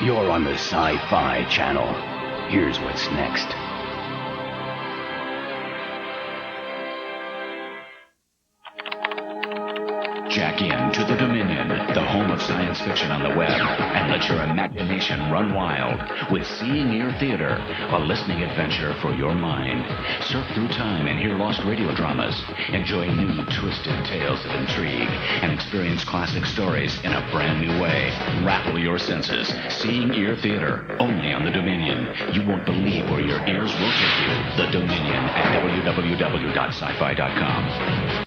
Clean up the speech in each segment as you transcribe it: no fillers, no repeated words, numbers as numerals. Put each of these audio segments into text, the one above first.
You're on the Sci-Fi Channel. Here's what's next. Jack in to the Dominion, the home of science fiction on the web, and let your imagination run wild with Seeing Ear Theater, a listening adventure for your mind. Surf through time and hear lost radio dramas. Enjoy new, twisted tales of intrigue and experience classic stories in a brand new way. Rattle your senses. Seeing Ear Theater, only on the Dominion. You won't believe where your ears will take you. The Dominion at www.sci-fi.com.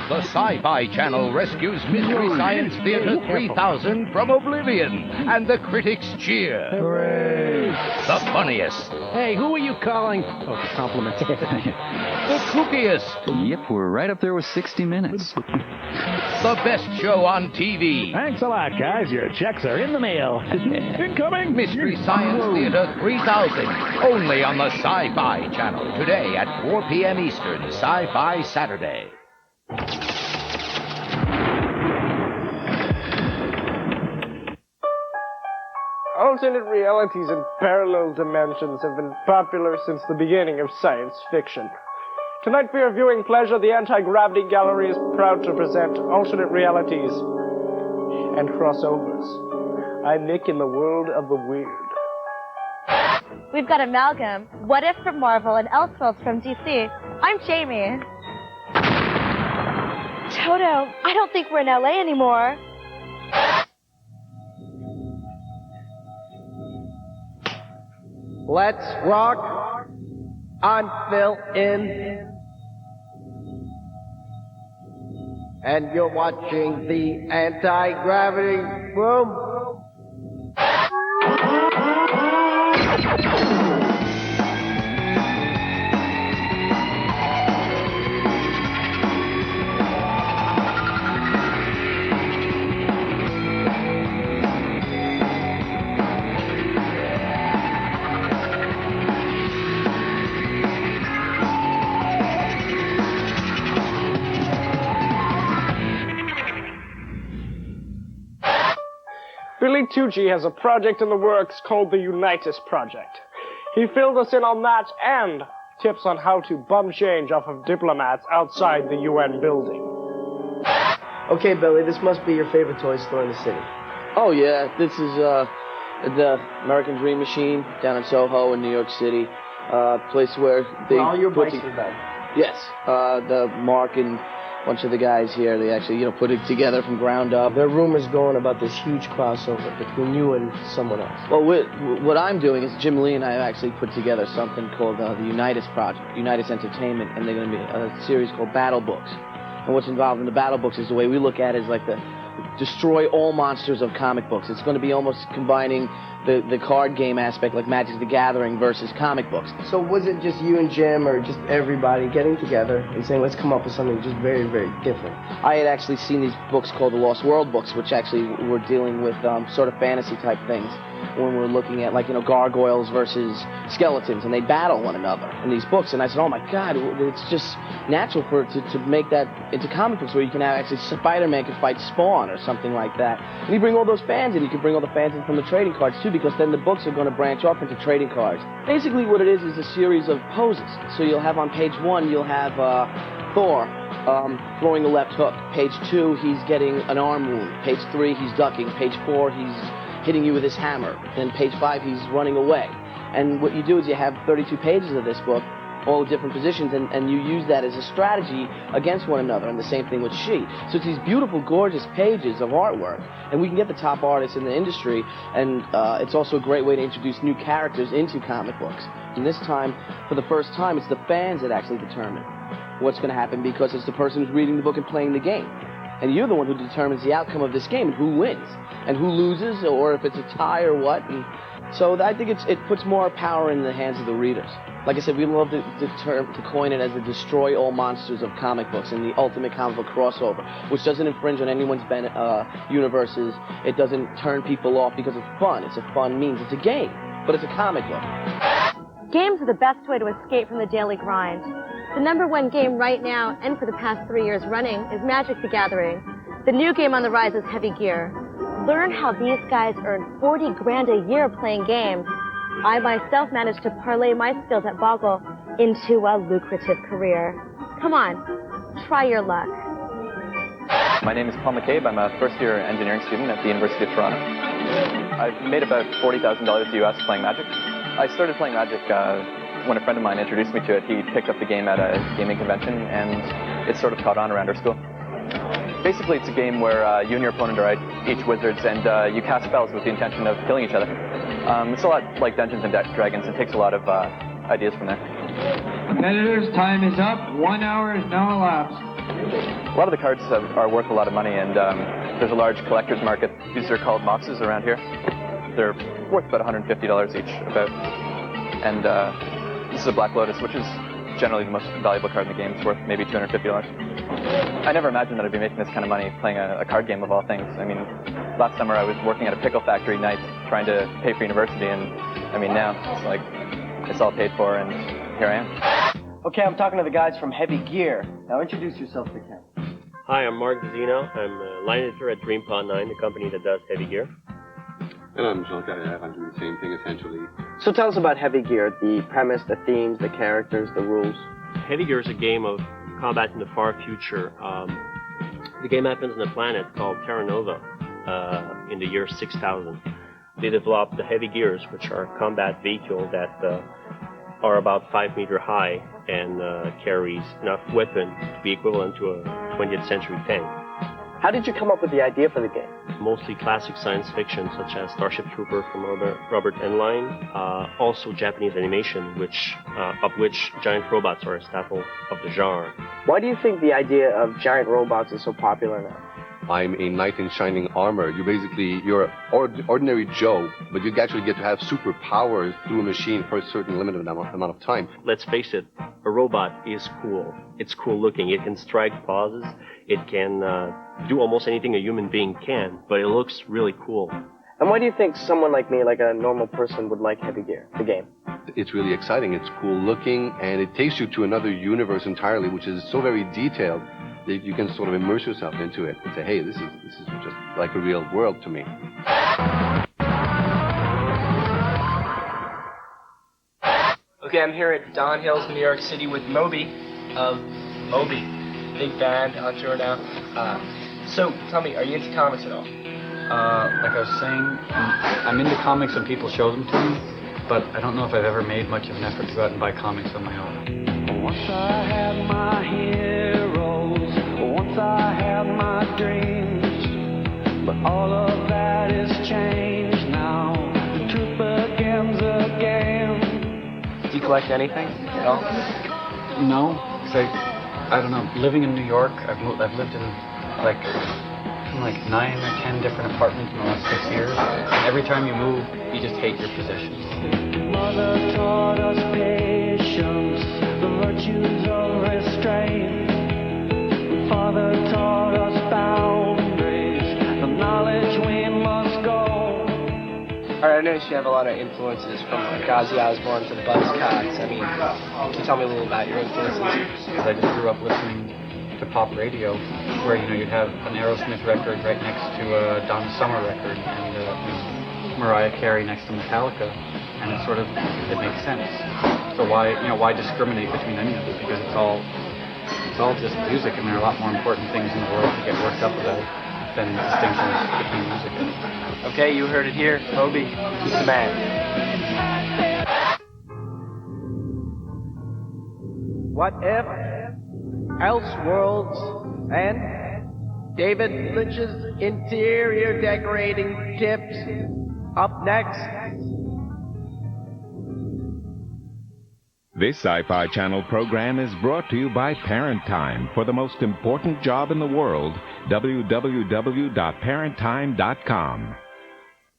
The Sci-Fi Channel rescues Mystery Science Theater 3000 from oblivion, and the critics cheer. Hooray! The funniest. Hey, who are you calling? Oh, compliment. The kookiest. Yep, we're right up there with 60 Minutes. The best show on TV. Thanks a lot, guys. Your checks are in the mail. Incoming! Mystery Science Theater 3000, only on the Sci-Fi Channel, today at 4 p.m. Eastern, Sci-Fi Saturday. Alternate realities and parallel dimensions have been popular since the beginning of science fiction. Tonight, for your viewing pleasure, the Anti-Gravity Gallery is proud to present alternate realities and crossovers. I'm Nick in the world of the weird. We've got Amalgam, What If from Marvel, and Elseworlds from DC. I'm Jamie. Toto, I don't think we're in LA anymore. Let's rock. I'm Phil in. And you're watching the Anti-Gravity Room. Billy Tucci has a project in the works called the Unitas Project. He filled us in on that and tips on how to bum change off of diplomats outside the UN building. Okay, Billy, this must be your favorite toy store in the city. Oh, yeah. This is the American Dream Machine down in Soho in New York City. Place where they... Well, all your bikes are done. Yes. The Mark and a bunch of the guys here, they actually, put it together from ground up. There are rumors going about this huge crossover between you and someone else. Well, what I'm doing is Jim Lee and I have actually put together something called the Unitas Project, Unitas Entertainment, and they're going to be a series called Battle Books. And what's involved in the Battle Books is the way we look at it is like the destroy all monsters of comic books. It's going to be almost combining the card game aspect like Magic the Gathering versus comic books. So was it just you and Jim or just everybody getting together and saying, let's come up with something just very, very different? I had actually seen these books called the Lost World books, which actually were dealing with sort of fantasy type things when we're looking at gargoyles versus skeletons, and they battle one another in these books. And I said, oh my God, it's just natural for it to make that into comic books where you can have actually Spider-Man can fight Spawn or something like that. And you bring all those fans in, you can bring all the fans in from the trading cards too, because then the books are going to branch off into trading cards. Basically what it is a series of poses. So you'll have on page 1, you'll have Thor throwing a left hook. Page 2, he's getting an arm wound. Page 3, he's ducking. Page 4, he's hitting you with his hammer. Then page 5, he's running away. And what you do is you have 32 pages of this book, all different positions, and you use that as a strategy against one another, and the same thing with She. So it's these beautiful, gorgeous pages of artwork, and we can get the top artists in the industry, and it's also a great way to introduce new characters into comic books. And this time, for the first time, it's the fans that actually determine what's going to happen, because it's the person who's reading the book and playing the game. And you're the one who determines the outcome of this game and who wins and who loses, or if it's a tie or what. And so I think it puts more power in the hands of the readers. Like I said, we love to coin it as the destroy all monsters of comic books and the ultimate comic book crossover, which doesn't infringe on anyone's universes. It doesn't turn people off because it's fun. It's a fun means. It's a game, but it's a comic book. Games are the best way to escape from the daily grind. The #1 game right now, and for the past 3 years running, is Magic the Gathering. The new game on the rise is Heavy Gear. Learn how these guys earn 40 grand a year playing games. I myself managed to parlay my skills at Boggle into a lucrative career. Come on, try your luck. My name is Paul McCabe. I'm a first-year engineering student at the University of Toronto. I've made about $40,000 US playing Magic. I started playing Magic when a friend of mine introduced me to it. He picked up the game at a gaming convention, and it sort of caught on around our school. Basically, it's a game where you and your opponent are each wizards, and you cast spells with the intention of killing each other. It's a lot like Dungeons and Dragons. It takes a lot of ideas from there. Competitors, time is up. 1 hour is now elapsed. A lot of the cards are worth a lot of money, and there's a large collector's market. These are called moxes around here. They're worth about $150 each, about. And this is a Black Lotus, which is generally the most valuable card in the game. It's worth maybe $250. I never imagined that I'd be making this kind of money playing a card game of all things. I mean, last summer I was working at a pickle factory night trying to pay for university, and I mean now it's like it's all paid for, and here I am. Okay, I'm talking to the guys from Heavy Gear. Now introduce yourself to Ken. Hi, I'm Mark Zeno. I'm a line editor at DreamPod 9, the company that does Heavy Gear. And I'm Jean Carrière. I'm doing the same thing essentially. So tell us about Heavy Gear, the premise, the themes, the characters, the rules. Heavy Gear is a game of combat in the far future. The game happens on a planet called Terra Nova in the year 6000. They developed the Heavy Gears, which are combat vehicles that are about 5 meters high and carries enough weapon to be equivalent to a 20th century tank. How did you come up with the idea for the game? Mostly classic science fiction, such as Starship Trooper from Robert Enline. Also Japanese animation, of which giant robots are a staple of the genre. Why do you think the idea of giant robots is so popular now? I'm a knight in shining armor. You're an ordinary Joe, but you actually get to have superpowers through a machine for a certain limited amount of time. Let's face it, a robot is cool. It's cool looking. It can strike poses. It can do almost anything a human being can, but it looks really cool. And why do you think someone like me, like a normal person, would like Heavy Gear, the game? It's really exciting. It's cool looking, and it takes you to another universe entirely, which is so very detailed that you can sort of immerse yourself into it and say, hey, this is just like a real world to me. Okay, I'm here at Don Hills, New York City with Moby of Moby. Big band on tour now. So, tell me, are you into comics at all? Like I was saying, I'm into comics when people show them to me, but I don't know if I've ever made much of an effort to go out and buy comics on my own. Once I had my heroes, once I had my dreams, but all of that is changed now. The truth begins again. Do you collect anything at all? No, because I don't know. Living in New York, I've lived in like 9 or 10 different apartments in the last 6 years. And every time you move, you just hate your possessions. Mother taught us patience, the virtues of restraint. Father taught us boundaries, the knowledge we must go. Alright, I noticed you have a lot of influences from Ozzy Osbourne to the Buzzcocks. I mean, can you tell me a little about your influences? Because I just grew up listening to pop radio, where you'd have an Aerosmith record right next to a Donna Summer record, and Mariah Carey next to Metallica, and it makes sense. So why discriminate between any of it? Because it's all just music, and there are a lot more important things in the world to get worked up about than distinctions between music. Okay, you heard it here. Moby, he's the man. What if Elseworlds and David Lynch's interior decorating tips up next. This Sci-Fi Channel program is brought to you by Parent Time. For the most important job in the world, www.parenttime.com.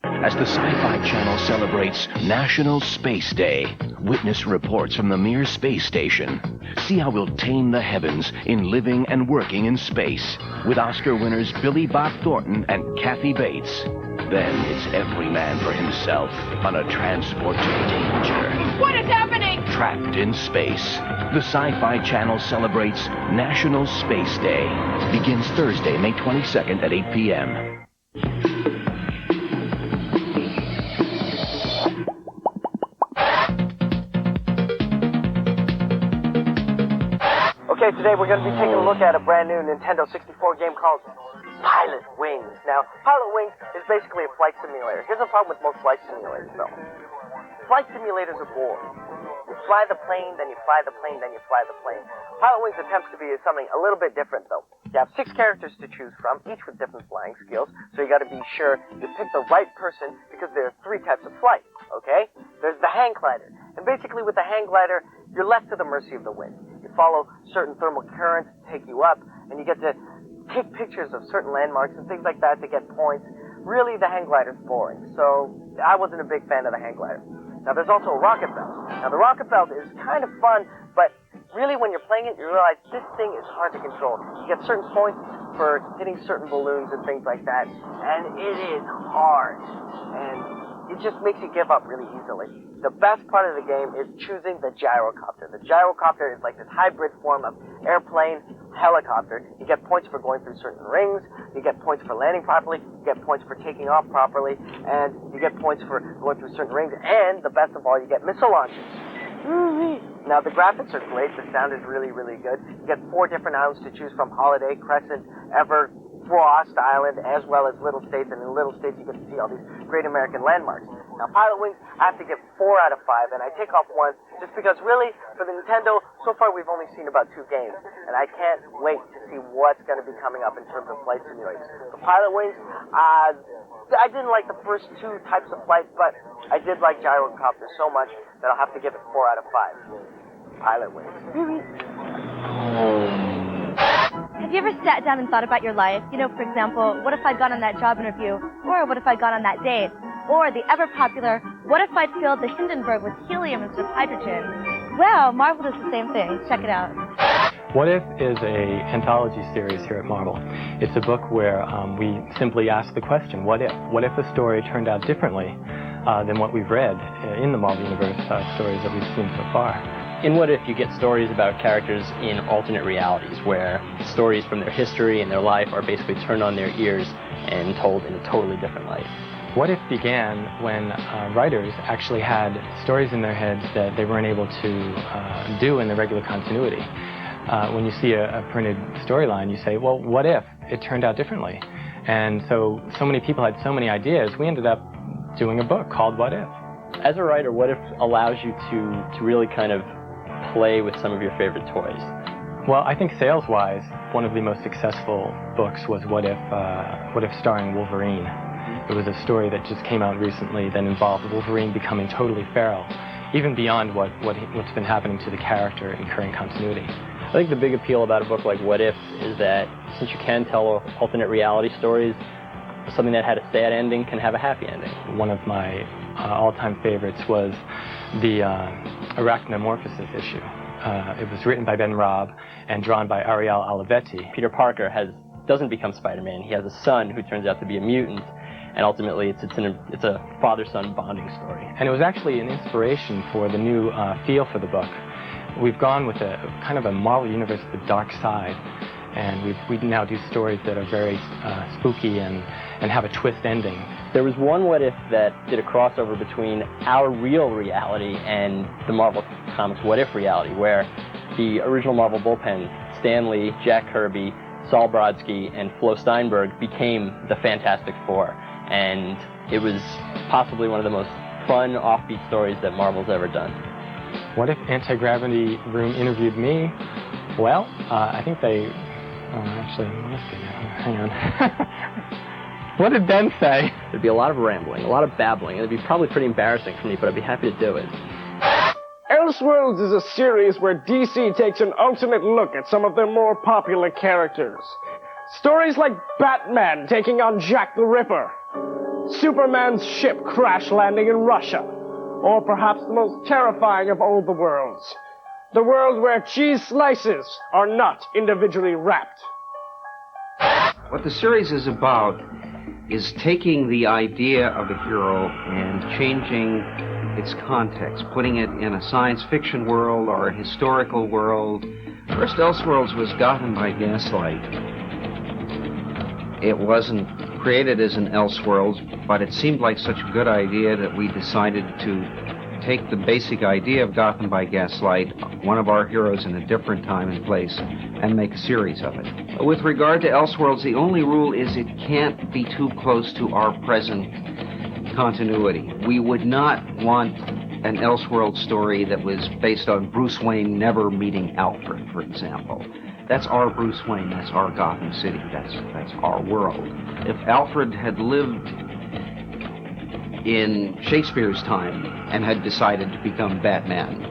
As the Sci-Fi Channel celebrates National Space Day, witness reports from the Mir Space Station. See how we'll tame the heavens in living and working in space with Oscar winners Billy Bob Thornton and Kathy Bates. Then it's every man for himself on a transport to danger. What is happening? Trapped in space. The Sci-Fi Channel celebrates National Space Day. Begins Thursday, May 22nd at 8 p.m. Today we're going to be taking a look at a brand new Nintendo 64 game called Pilot Wings. Now, Pilot Wings is basically a flight simulator. Here's the problem with most flight simulators, though. Flight simulators are boring. You fly the plane, then you fly the plane, then you fly the plane. Pilot Wings attempts to be something a little bit different, though. You have 6 characters to choose from, each with different flying skills, so you got to be sure you pick the right person because there are 3 types of flight, okay? There's the hang glider, and basically with the hang glider, you're left to the mercy of the wind. You follow certain thermal currents to take you up, and you get to take pictures of certain landmarks and things like that to get points. Really, the hang glider's boring, so I wasn't a big fan of the hang glider. Now, there's also a rocket belt. Now, the rocket belt is kind of fun, but really, when you're playing it, you realize this thing is hard to control. You get certain points for hitting certain balloons and things like that, and it is hard. And it just makes you give up really easily. The best part of the game is choosing the gyrocopter. The gyrocopter is like this hybrid form of airplane, helicopter. You get points for going through certain rings, you get points for landing properly, you get points for taking off properly, and you get points for going through certain rings, and the best of all, you get missile launchers. Now, the graphics are great, the sound is really, really good. You get 4 different islands to choose from: Holiday, Crescent, Ever, Frost Island, as well as Little States, and in Little States you get to see all these great American landmarks. Now, Pilot Wings, I have to give 4 out of 5, and I take off 1 just because, really, for the Nintendo, so far we've only seen about 2 games, and I can't wait to see what's going to be coming up in terms of flight simulators. For Pilot Wings, I didn't like the first 2 types of flight, but I did like gyrocopter so much that I'll have to give it 4 out of 5. Pilot Wings. Have you ever sat down and thought about your life? You know, for example, what if I'd gone on that job interview? Or what if I'd gone on that date? Or the ever-popular, what if I'd filled the Hindenburg with helium instead of hydrogen? Well, Marvel does the same thing. Check it out. What If is an anthology series here at Marvel. It's a book where we simply ask the question, what if? What if a story turned out differently than what we've read in the Marvel Universe stories that we've seen so far? In What If, you get stories about characters in alternate realities, where stories from their history and their life are basically turned on their ears and told in a totally different light. What If began when writers actually had stories in their heads that they weren't able to do in the regular continuity. When you see a printed storyline, you say, well, what if it turned out differently? And so many people had so many ideas, we ended up doing a book called What If. As a writer, What If allows you to really kind of play with some of your favorite toys. Well, I think sales-wise, one of the most successful books was What If starring Wolverine. It was a story that just came out recently that involved Wolverine becoming totally feral, even beyond what's been happening to the character in current continuity. I think the big appeal about a book like What If is that since you can tell alternate reality stories, something that had a sad ending can have a happy ending. One of my all-time favorites was the Arachnomorphosis issue. It was written by Ben Robb and drawn by Ariel Olivetti. Peter Parker doesn't become Spider-Man. He has a son who turns out to be a mutant, and ultimately it's a father-son bonding story. And it was actually an inspiration for the new feel for the book. We've gone with a kind of a Marvel Universe of the dark side, and we now do stories that are very spooky and have a twist ending. There was one What If that did a crossover between our real reality and the Marvel Comics What If reality, where the original Marvel bullpen, Stan Lee, Jack Kirby, Saul Brodsky, and Flo Steinberg became the Fantastic Four. And it was possibly one of the most fun, offbeat stories that Marvel's ever done. What if Anti-Gravity Room interviewed me? Well, I think they... actually, hang on. What did Ben say? There'd be a lot of rambling, a lot of babbling, and it'd be probably pretty embarrassing for me, but I'd be happy to do it. Elseworlds is a series where DC takes an alternate look at some of their more popular characters. Stories like Batman taking on Jack the Ripper, Superman's ship crash landing in Russia, or perhaps the most terrifying of all the worlds, the world where cheese slices are not individually wrapped. What the series is about is taking the idea of a hero and changing its context, putting it in a science fiction world or a historical world. First, Elseworlds was gotten by Gaslight. It wasn't created as an Elseworlds, but it seemed like such a good idea that we decided to take the basic idea of Gotham by Gaslight, one of our heroes in a different time and place, and make a series of it. With regard to Elseworlds, the only rule is it can't be too close to our present continuity. We would not want an Elseworld story that was based on Bruce Wayne never meeting Alfred, for example. That's our Bruce Wayne, that's our Gotham City, that's our world. If Alfred had lived in Shakespeare's time and had decided to become Batman,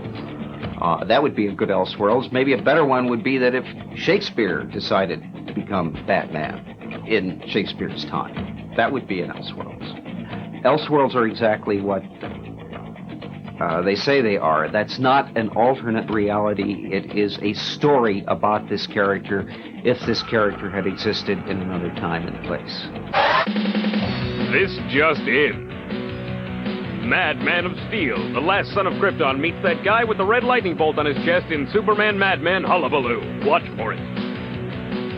that would be a good Elseworlds. Maybe a better one would be that if Shakespeare decided to become Batman in Shakespeare's time, that would be an Elseworlds. Elseworlds are exactly what they say they are. That's not an alternate reality. It is a story about this character if this character had existed in another time and place. This just in. Madman of Steel, the last son of Krypton, meets that guy with the red lightning bolt on his chest in Superman Madman Hullabaloo. Watch for it.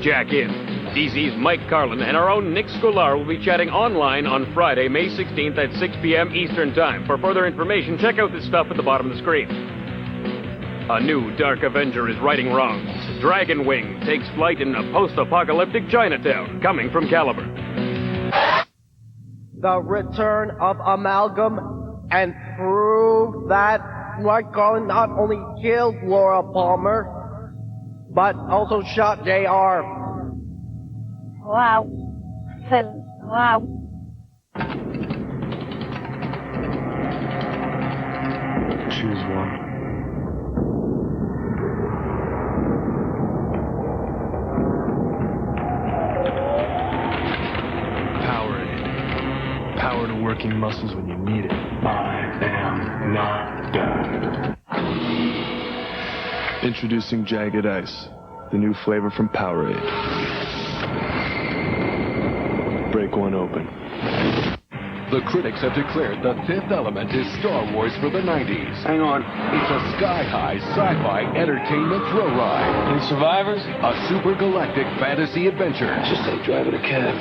Jack in. DC's Mike Carlin and our own Nick Scolar will be chatting online on Friday, May 16th at 6 p.m. Eastern Time. For further information, check out this stuff at the bottom of the screen. A new Dark Avenger is righting wrongs. Dragon Wing takes flight in a post-apocalyptic Chinatown, coming from Caliber. The return of Amalgam, and prove that Mike Carlin not only killed Laura Palmer, but also shot J.R. Wow. Phil, wow. Choose one. Powerade. Power to working muscles when you need it. I am not done. Introducing Jagged Ice, the new flavor from Powerade. Break one open. The critics have declared The Fifth Element is Star Wars for the 90s. Hang on. It's a sky-high sci-fi entertainment thrill ride. Any survivors? A super galactic fantasy adventure. It's just like driving a cab.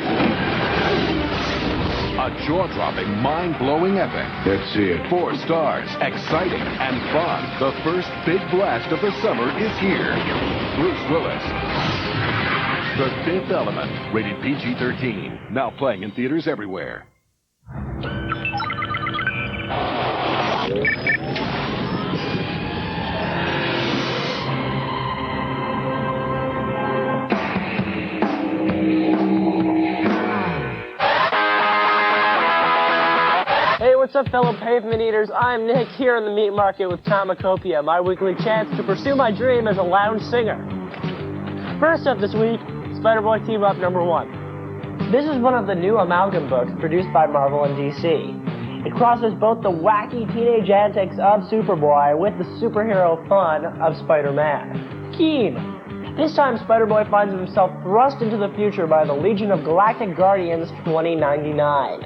A jaw-dropping, mind-blowing epic. Let's see it. 4 stars, exciting and fun. The first big blast of the summer is here. Bruce Willis. The Fifth Element, rated PG-13. Now playing in theaters everywhere. Hey, what's up, fellow pavement eaters? I'm Nick here in the meat market with Comicopia, my weekly chance to pursue my dream as a lounge singer. First up this week, Spider-Boy Team Up #1. This is one of the new Amalgam books produced by Marvel and DC. It crosses both the wacky teenage antics of Superboy with the superhero fun of Spider-Man. Keen! This time, Spider-Boy finds himself thrust into the future by the Legion of Galactic Guardians 2099.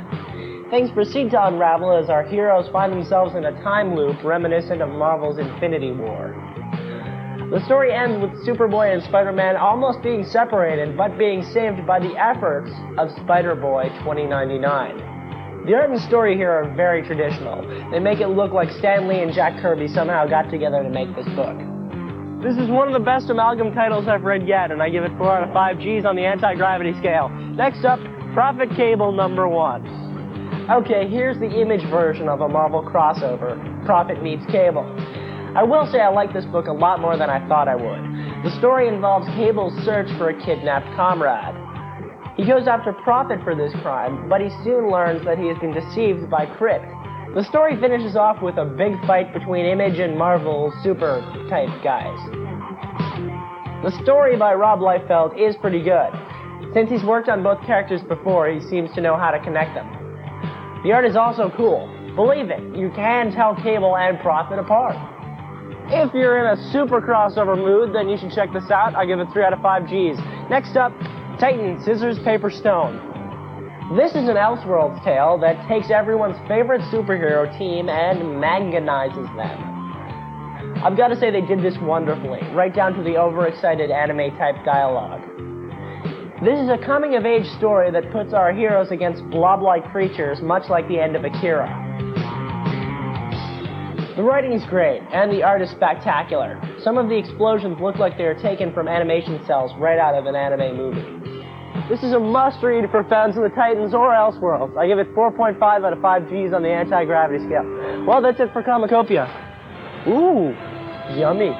Things proceed to unravel as our heroes find themselves in a time loop reminiscent of Marvel's Infinity War. The story ends with Superboy and Spider-Man almost being separated, but being saved by the efforts of Spider-Boy 2099. The art and story here are very traditional. They make it look like Stan Lee and Jack Kirby somehow got together to make this book. This is one of the best Amalgam titles I've read yet, and I give it 4 out of 5 G's on the anti-gravity scale. Next up, Prophet Cable #1. Okay, here's the image version of a Marvel crossover, Prophet meets Cable. I will say I like this book a lot more than I thought I would. The story involves Cable's search for a kidnapped comrade. He goes after Prophet for this crime, but he soon learns that he has been deceived by Crypt. The story finishes off with a big fight between Image and Marvel super-type guys. The story by Rob Liefeld is pretty good. Since he's worked on both characters before, he seems to know how to connect them. The art is also cool. Believe it, you can tell Cable and Prophet apart. If you're in a super crossover mood, then you should check this out. I give it 3 out of 5 G's. Next up, Titan, Scissors, Paper, Stone. This is an Elseworlds tale that takes everyone's favorite superhero team and manganizes them. I've got to say they did this wonderfully, right down to the overexcited anime-type dialogue. This is a coming-of-age story that puts our heroes against blob-like creatures, much like the end of Akira. The writing is great, and the art is spectacular. Some of the explosions look like they are taken from animation cells right out of an anime movie. This is a must-read for fans of the Titans or Elseworlds. I give it 4.5 out of 5 Gs on the anti-gravity scale. Well, that's it for Comicopia. Ooh, yummy.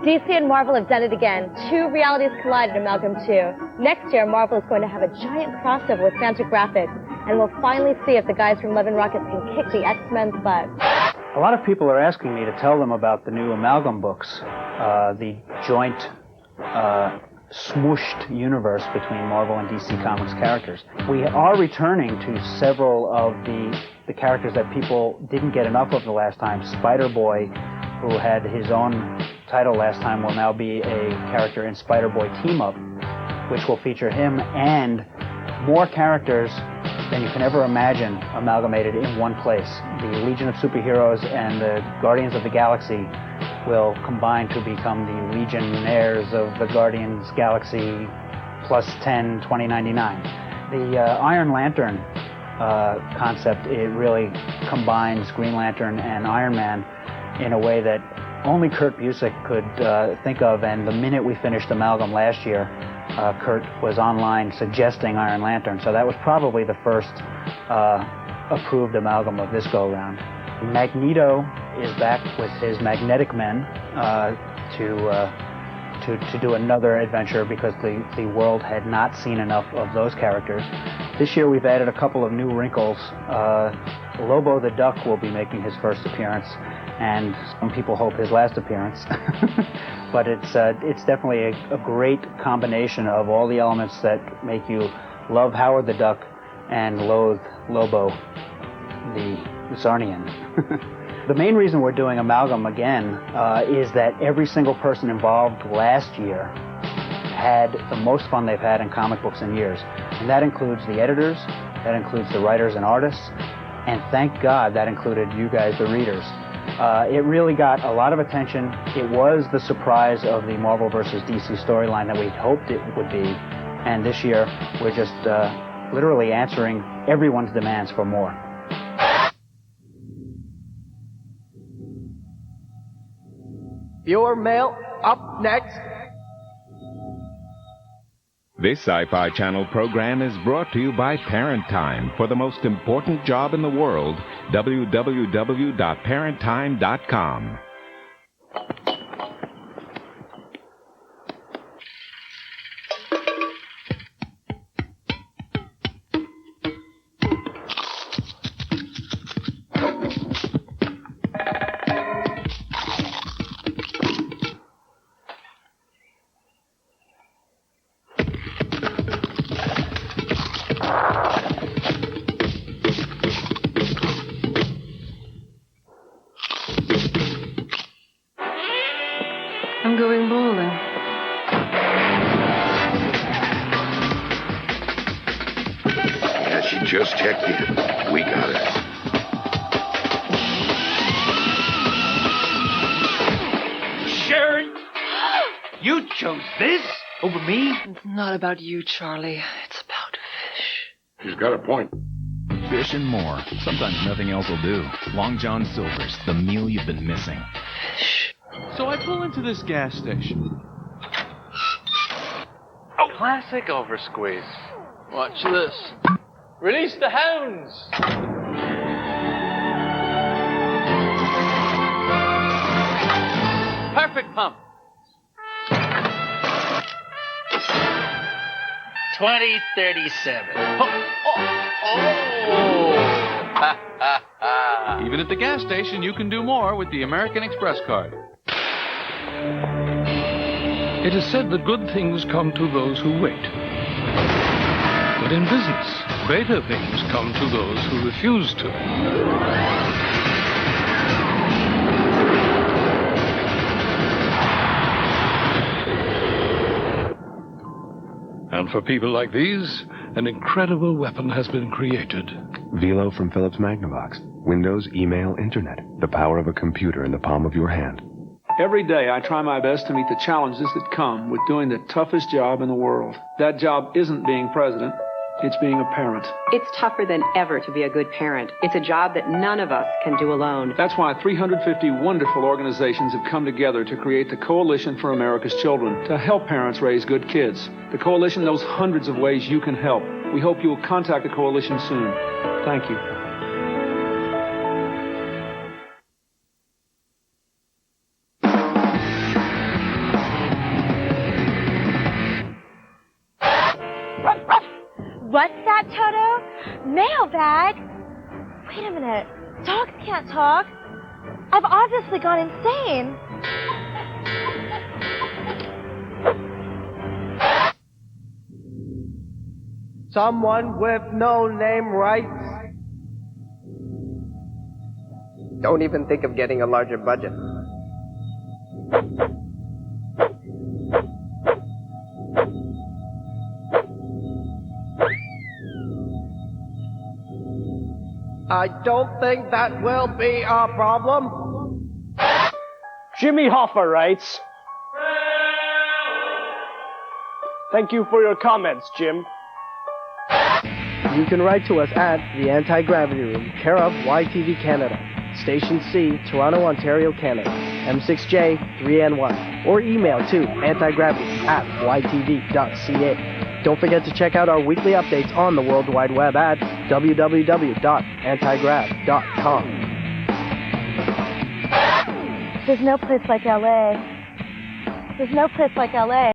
DC and Marvel have done it again. Two realities collided in Amalgam 2. Next year, Marvel is going to have a giant crossover with Fantagraphics, and we'll finally see if the guys from Love and Rockets can kick the X-Men's butt. A lot of people are asking me to tell them about the new Amalgam books, the joint smooshed universe between Marvel and DC Comics characters. We are returning to several of the characters that people didn't get enough of the last time. Spider-Boy, who had his own title last time, will now be a character in Spider-Boy Team Up, which will feature him and more characters than you can ever imagine amalgamated in one place. The Legion of Superheroes and the Guardians of the Galaxy will combine to become the Legionnaires of the Guardians Galaxy plus 10, 2099. The Iron Lantern concept, it really combines Green Lantern and Iron Man in a way that only Kurt Busiek could think of, and the minute we finished Amalgam last year, Kurt was online suggesting Iron Lantern, so that was probably the first approved amalgam of this go-round. Magneto is back with his Magnetic Men to do another adventure because the world had not seen enough of those characters. This year we've added a couple of new wrinkles. Lobo the Duck will be making his first appearance, and some people hope his last appearance. But it's definitely a great combination of all the elements that make you love Howard the Duck and loathe Lobo the Sarnian. The main reason we're doing Amalgam again is that every single person involved last year had the most fun they've had in comic books in years. And that includes the editors, that includes the writers and artists, and thank God that included you guys, the readers. It really got a lot of attention. It was the surprise of the Marvel versus DC storyline that we hoped it would be. And this year, we're just literally answering everyone's demands for more. Viewer mail up next. This Sci-Fi Channel program is brought to you by Parent Time. For the most important job in the world, www.parenttime.com. I'm going bowling. Yeah, she just checked in. We got her. Sharon, you chose this over me? It's not about you, Charlie. It's about fish. She's got a point. Fish and more. Sometimes nothing else will do. Long John Silver's, the meal you've been missing. Fish. So I pull into this gas station. Oh, classic oversqueeze. Watch this. Release the hounds! Perfect pump. 2037. Even at the gas station, you can do more with the American Express card. It is said that good things come to those who wait. But in business, greater things come to those who refuse to. And for people like these, an incredible weapon has been created. Velo from Philips Magnavox. Windows, email, internet. The power of a computer in the palm of your hand. Every day I try my best to meet the challenges that come with doing the toughest job in the world. That job isn't being president. It's being a parent. It's tougher than ever to be a good parent. It's a job that none of us can do alone. That's why 350 wonderful organizations have come together to create the Coalition for America's Children to help parents raise good kids. The Coalition knows hundreds of ways you can help. We hope you will contact the Coalition soon. Thank you. What's that, Toto? Mailbag? Wait a minute. Dogs can't talk. I've obviously gone insane. Someone with no name rights? Don't even think of getting a larger budget. I don't think that will be a problem. Jimmy Hoffa writes, thank you for your comments, Jim. You can write to us at the Anti-Gravity Room, care of YTV Canada, Station C, Toronto, Ontario, Canada, M6J 3NY, or email to antigravity@ytv.ca. Don't forget to check out our weekly updates on the World Wide Web at www.antigrav.com. There's no place like LA. There's no place like LA.